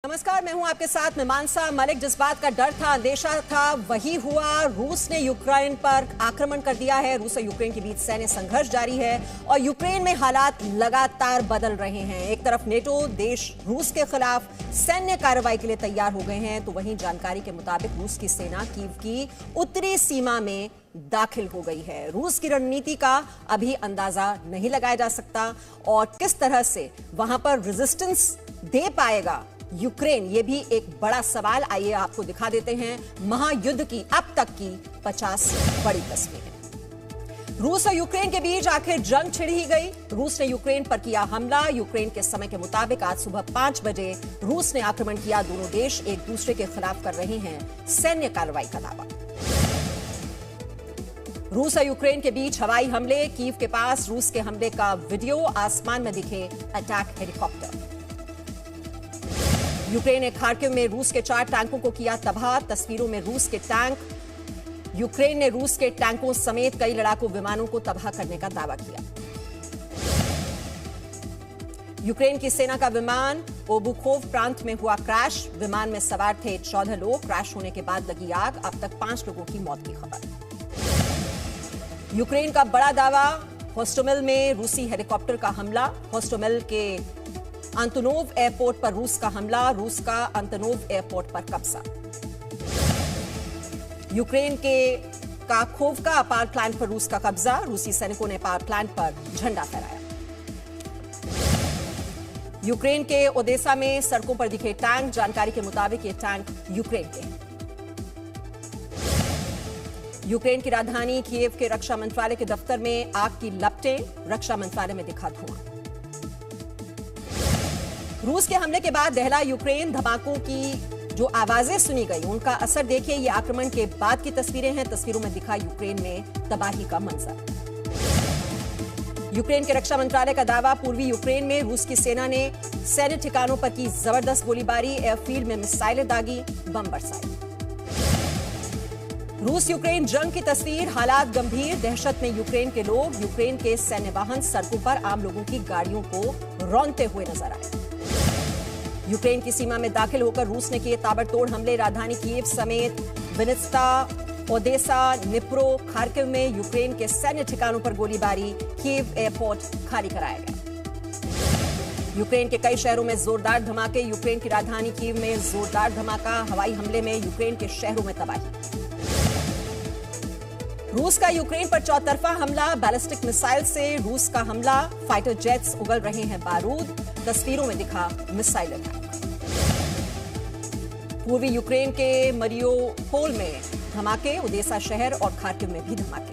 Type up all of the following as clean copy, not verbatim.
नमस्कार, मैं हूं आपके साथ मीमांसा मलिक। जिस बात का डर था, अंदेशा था, वही हुआ। रूस ने यूक्रेन पर आक्रमण कर दिया है। रूस और यूक्रेन के बीच सैन्य संघर्ष जारी है और यूक्रेन में हालात लगातार बदल रहे हैं। एक तरफ नेटो देश रूस के खिलाफ सैन्य कार्रवाई के लिए तैयार हो गए हैं, तो वहीं जानकारी के मुताबिक रूस की सेना कीव की उत्तरी सीमा में दाखिल हो गई है। रूस की रणनीति का अभी अंदाजा नहीं लगाया जा सकता और किस तरह से वहां पर रेजिस्टेंस दे पाएगा यूक्रेन, ये भी एक बड़ा सवाल। आइए आपको दिखा देते हैं महायुद्ध की अब तक की 50 बड़ी तस्वीरें। रूस और यूक्रेन के बीच आखिर जंग छिड़ ही गई। रूस ने यूक्रेन पर किया हमला। यूक्रेन के समय के मुताबिक आज सुबह 5 बजे रूस ने आक्रमण किया। दोनों देश एक दूसरे के खिलाफ कर रहे हैं सैन्य कार्रवाई का दावा। रूस और यूक्रेन के बीच हवाई हमले। कीव के पास रूस के हमले का वीडियो। आसमान में दिखे अटैक हेलीकॉप्टर। यूक्रेन ने खार्किव में रूस के 4 टैंकों को किया तबाह। तस्वीरों में रूस के टैंक। यूक्रेन ने रूस के टैंकों समेत कई लड़ाकू विमानों को तबाह करने का दावा किया। यूक्रेन की सेना का विमान ओबुखोव प्रांत में हुआ क्रैश। विमान में सवार थे 14 लोग। क्रैश होने के बाद लगी आग। अब तक 5 लोगों की मौत की खबर। यूक्रेन का बड़ा दावा। होस्टोमिल में रूसी हेलीकॉप्टर का हमला। होस्टोमिल के अंतोनोव एयरपोर्ट पर रूस का हमला। रूस का अंतोनोव एयरपोर्ट पर कब्जा। यूक्रेन के काखोवका पावर प्लांट पर रूस का कब्जा। रूसी सैनिकों ने पावर प्लांट पर झंडा फहराया। यूक्रेन के ओदेसा में सड़कों पर दिखे टैंक। जानकारी के मुताबिक ये टैंक यूक्रेन के हैं। यूक्रेन की राजधानी कीव के रक्षा मंत्रालय के दफ्तर में आग की लपटें। रक्षा मंत्रालय में दिखा धुआं। रूस के हमले के बाद दहला यूक्रेन। धमाकों की जो आवाजें सुनी गई, उनका असर देखिए। ये आक्रमण के बाद की तस्वीरें हैं। तस्वीरों में दिखा यूक्रेन में तबाही का मंजर। यूक्रेन के रक्षा मंत्रालय का दावा। पूर्वी यूक्रेन में रूस की सेना ने सैन्य ठिकानों पर की जबरदस्त गोलीबारी। एयरफील्ड में मिसाइलें दागी, बम बरसाए। रूस यूक्रेन जंग की तस्वीर। हालात गंभीर। दहशत में यूक्रेन के लोग। यूक्रेन के सैन्य वाहन सड़कों पर आम लोगों की गाड़ियों को रौंदते हुए नजर आए। यूक्रेन की सीमा में दाखिल होकर रूस ने किए ताबड़तोड़ हमले। राजधानी कीव समेत विनित्सा, ओदेसा, निप्रो, खार्किव में यूक्रेन के सैन्य ठिकानों पर गोलीबारी। कीव एयरपोर्ट खाली कराया गया। यूक्रेन के कई शहरों में जोरदार धमाके। यूक्रेन की राजधानी कीव में जोरदार धमाका। हवाई हमले में यूक्रेन के शहरों में तबाही। रूस का यूक्रेन पर चौतरफा हमला। बैलिस्टिक मिसाइल से रूस का हमला। फाइटर जेट्स उगल रहे हैं बारूद। तस्वीरों में दिखा मिसाइल अटैक। पूर्वी यूक्रेन के मरियोपोल में धमाके। ओदेसा शहर और खार्किव में भी धमाके।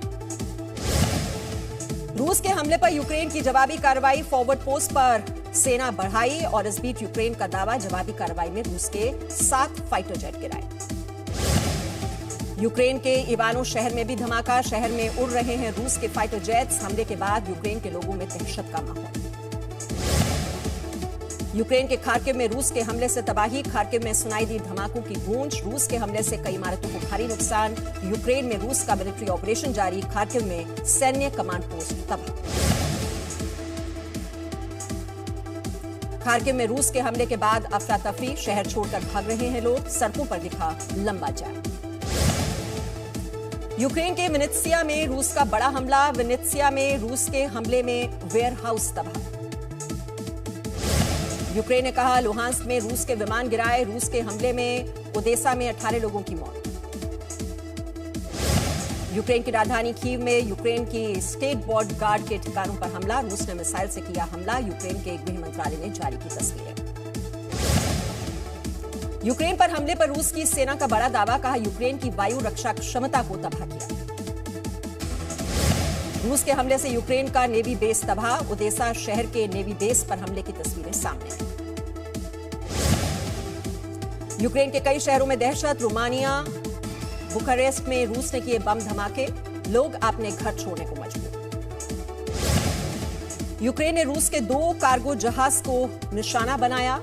रूस के हमले पर यूक्रेन की जवाबी कार्रवाई। फॉरवर्ड पोस्ट पर सेना बढ़ाई और इस बीच यूक्रेन का दावा। जवाबी कार्रवाई में रूस के 7 फाइटर जेट गिराए। यूक्रेन के इवानो शहर में भी धमाका। शहर में उड़ रहे हैं रूस के फाइटर जेट्स। हमले के बाद यूक्रेन के लोगों में दहशत का माहौल। यूक्रेन के खार्किव में रूस के हमले से तबाही। खार्किव में सुनाई दी धमाकों की गूंज। रूस के हमले से कई इमारतों को भारी नुकसान। यूक्रेन में रूस का मिलिट्री ऑपरेशन जारी। खार्किव में सैन्य कमांड पोस्ट तबाह। खार्किव में रूस के हमले के बाद अफरा तफरी। शहर छोड़कर भाग रहे हैं लोग। सड़कों पर दिखा लंबा जाम। यूक्रेन के विनित्सिया में रूस का बड़ा हमला। विनित्सिया में रूस के हमले में वेयरहाउस तबाह। यूक्रेन ने कहा लुहांस्क में रूस के विमान गिराए। रूस के हमले में ओदेसा में 18 लोगों की मौत। यूक्रेन की राजधानी कीव में यूक्रेन की स्टेट बोर्ड गार्ड के ठिकानों पर हमला। रूस ने मिसाइल से किया हमला। यूक्रेन के गृह मंत्रालय ने जारी की तस्वीरें। यूक्रेन पर हमले पर रूस की सेना का बड़ा दावा। कहा यूक्रेन की वायु रक्षा क्षमता को तबाह किया। रूस के हमले से यूक्रेन का नेवी बेस तबाह। ओदेसा शहर के नेवी बेस पर हमले की तस्वीरें सामने आई। यूक्रेन के कई शहरों में दहशत। रोमानिया, बुखारेस्ट में रूस ने किए बम धमाके। लोग अपने घर छोड़ने को मजबूर। यूक्रेन ने रूस के 2 कार्गो जहाज को निशाना बनाया।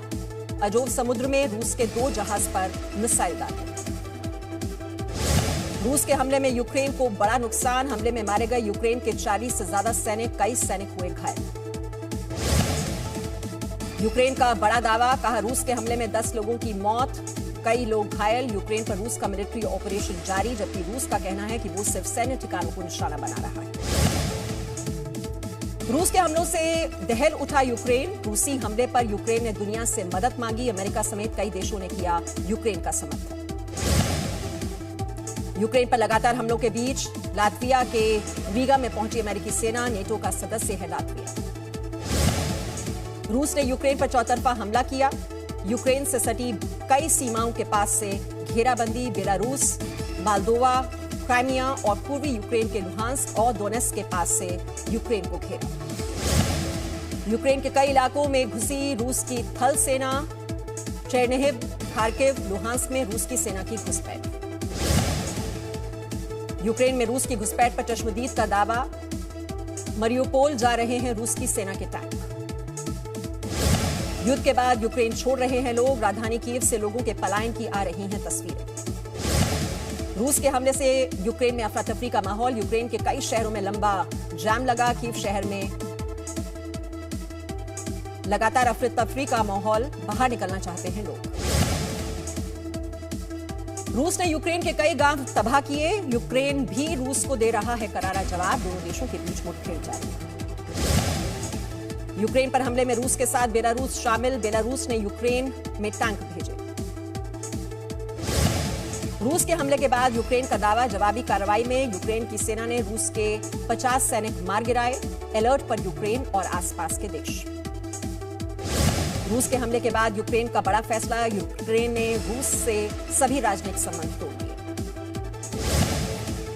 अजोव समुद्र में रूस के 2 जहाज पर मिसाइल दागे। रूस के हमले में यूक्रेन को बड़ा नुकसान। हमले में मारे गए यूक्रेन के 40 से ज्यादा सैनिक। कई सैनिक हुए घायल। यूक्रेन का बड़ा दावा, कहा रूस के हमले में 10 लोगों की मौत, कई लोग घायल। यूक्रेन पर रूस का मिलिट्री ऑपरेशन जारी, जबकि रूस का कहना है कि वो सिर्फ सैन्य ठिकानों को निशाना बना रहा है। रूस के हमलों से दहल उठा यूक्रेन, रूसी हमले पर यूक्रेन ने दुनिया से मदद मांगी। अमेरिका समेत कई देशों ने किया यूक्रेन का समर्थन। यूक्रेन पर लगातार हमलों के बीच लातविया के रीगा में पहुंची अमेरिकी सेना, नेटो का सदस्य है लातविया। रूस ने यूक्रेन पर चौतरफा हमला किया, यूक्रेन से सटी कई सीमाओं के पास से घेराबंदी, बेलारूस, मोल्दोवा, क्राइमिया और पूर्वी यूक्रेन के लुहांस्क और दोनेत्स्क के पास से यूक्रेन को घेरा। यूक्रेन के कई इलाकों में घुसी रूस की थल सेना, चेरनिहिव, खार्किव, लुहांस्क में रूस की सेना की घुसपैठ। यूक्रेन में रूस की घुसपैठ पर चश्मदीद का दावा, मरियोपोल जा रहे हैं रूस की सेना के टैंक। युद्ध के बाद यूक्रेन छोड़ रहे हैं लोग, राजधानी कीव से लोगों के पलायन की आ रही हैं तस्वीरें। रूस के हमले से यूक्रेन में अफरा तफरी का माहौल, यूक्रेन के कई शहरों में लंबा जाम लगा, कीव शहर में लगातार अफरा तफरी का माहौल, बाहर निकलना चाहते हैं लोग। रूस ने यूक्रेन के कई गांव तबाह किए, यूक्रेन भी रूस को दे रहा है करारा जवाब, दोनों देशों के बीच मुठभेड़ जारी है। यूक्रेन पर हमले में रूस के साथ बेलारूस शामिल, बेलारूस ने यूक्रेन में टैंक भेजे। रूस के हमले के बाद यूक्रेन का दावा, जवाबी कार्रवाई में यूक्रेन की सेना ने रूस के 50 सैनिक मार गिराए, अलर्ट पर यूक्रेन और आसपास के देश। रूस के हमले के बाद यूक्रेन का बड़ा फैसला, यूक्रेन ने रूस से सभी राजनीतिक संबंध तोड़ दिए।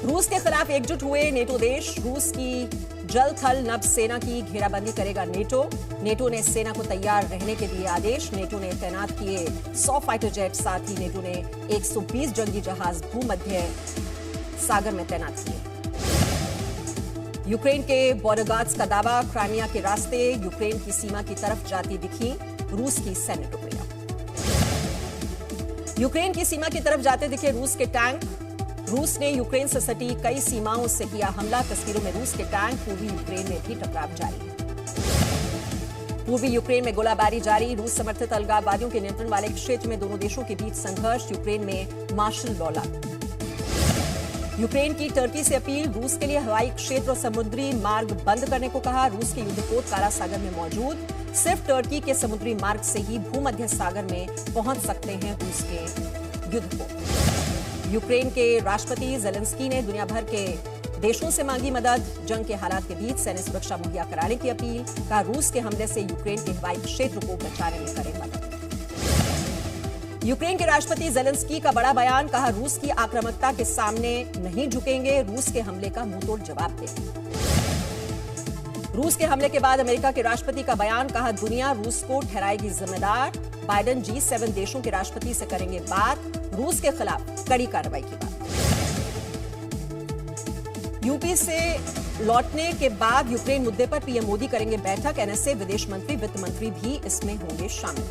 रूस के खिलाफ एकजुट हुए नेटो देश, रूस की जल थल नभ सेना की घेराबंदी करेगा नेटो। नेटो ने सेना को तैयार रहने के दिए आदेश, नेटो ने तैनात किए 100 फाइटर जेट, साथ ही नेटो ने 120 जंगी जहाज भूमध्य सागर में तैनात किए। यूक्रेन के बॉर्डर गार्ड्स का दावा, क्राइमिया के रास्ते यूक्रेन की सीमा की तरफ जाती दिखी रूस की सैन्य टुकड़ियां। यूक्रेन की सीमा की तरफ जाते दिखे रूस के टैंक, रूस ने यूक्रेन से सटी कई सीमाओं से किया हमला, तस्वीरों में रूस के टैंक, पूर्वी यूक्रेन में भी टकराव जारी है। पूर्वी यूक्रेन में गोलाबारी जारी, रूस समर्थित अलगाववादियों के नियंत्रण वाले क्षेत्र में दोनों देशों के बीच संघर्ष, यूक्रेन में मार्शल लॉ लागू। यूक्रेन की टर्की से अपील, रूस के लिए हवाई क्षेत्र और समुद्री मार्ग बंद करने को कहा, रूस के युद्धपोत काला सागर में मौजूद, सिर्फ टर्की के समुद्री मार्ग से ही भूमध्य सागर में पहुंच सकते हैं रूस के युद्धपोत। यूक्रेन के राष्ट्रपति ज़ेलेंस्की ने दुनिया भर के देशों से मांगी मदद, जंग के हालात के बीच सैन्य सुरक्षा मुहैया कराने की अपील, कहा रूस के हमले से यूक्रेन के हवाई क्षेत्र को बचाने में करें मदद। यूक्रेन के राष्ट्रपति ज़ेलेंस्की का बड़ा बयान, कहा रूस की आक्रामकता के सामने नहीं झुकेंगे, रूस के हमले का मुंहतोड़ जवाब देंगे। रूस के हमले के बाद अमेरिका के राष्ट्रपति का बयान, कहा दुनिया रूस को ठहराएगी जिम्मेदार, बाइडेन G7 देशों के राष्ट्रपति से करेंगे बात, रूस के खिलाफ कड़ी कार्रवाई की बात। यूपी से लौटने के बाद यूक्रेन मुद्दे पर पीएम मोदी करेंगे बैठक, एनएसए, विदेश मंत्री, वित्त मंत्री भी इसमें होंगे शामिल।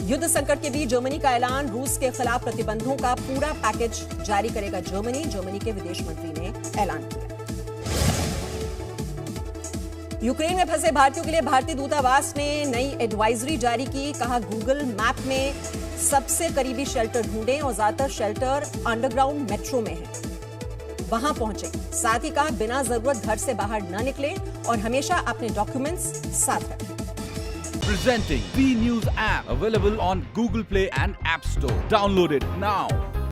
युद्ध संकट के बीच जर्मनी का ऐलान, रूस के खिलाफ प्रतिबंधों का पूरा पैकेज जारी करेगा जर्मनी, जर्मनी के विदेश मंत्री ने ऐलान किया। यूक्रेन में फंसे भारतीयों के लिए भारतीय दूतावास ने नई एडवाइजरी जारी की, कहा गूगल मैप में सबसे करीबी शेल्टर ढूंढें और ज्यादातर शेल्टर अंडरग्राउंड मेट्रो में है, वहां पहुंचे। साथ ही कहा बिना जरूरत घर से बाहर न निकलें और हमेशा अपने डॉक्यूमेंट्स साथ रखें। Presenting B News app, available on Google Play and App Store. Download it now.